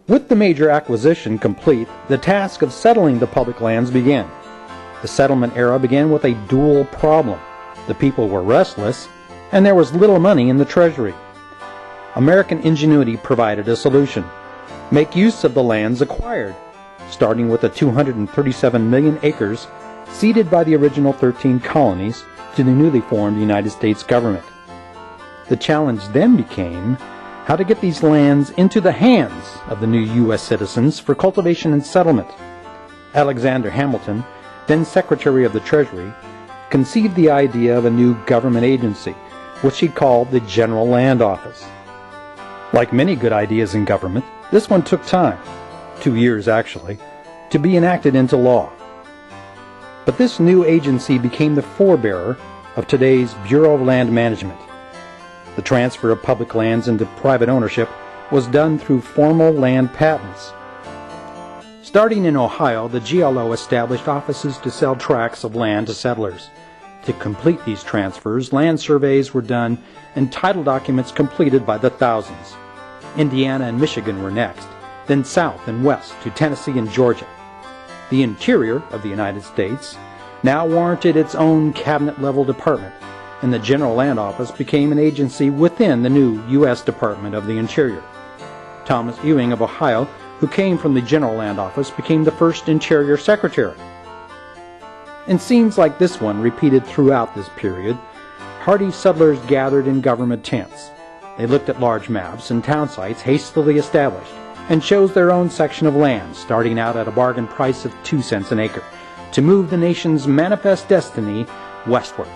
With the major acquisition complete, the task of settling the public lands began. The settlement era began with a dual problem. The people were restless, and there was little money in the treasury. American ingenuity provided a solution. Make use of the lands acquired, starting with the 237 million acres ceded by the original 13 colonies to the newly formed United States government. The challenge then became how to get these lands into the hands of the new U.S. citizens for cultivation and settlement. Alexander Hamilton, then Secretary of the Treasury, conceived the idea of a new government agency, which he called the General Land Office. Like many good ideas in government, this one took time, 2 years actually, to be enacted into law. But this new agency became the forebearer of today's Bureau of Land Management. The transfer of public lands into private ownership was done through formal land patents. Starting in Ohio, the GLO established offices to sell tracts of land to settlers. To complete these transfers, land surveys were done and title documents completed by the thousands. Indiana and Michigan were next, then south and west to Tennessee and Georgia. The interior of the United States now warranted its own cabinet-level department, and the General Land Office became an agency within the new U.S. Department of the Interior. Thomas Ewing of Ohio, who came from the General Land Office, became the first Interior Secretary. In scenes like this one repeated throughout this period, hardy settlers gathered in government tents. They looked at large maps and town sites hastily established and chose their own section of land, starting out at a bargain price of 2 cents an acre, to move the nation's manifest destiny westward.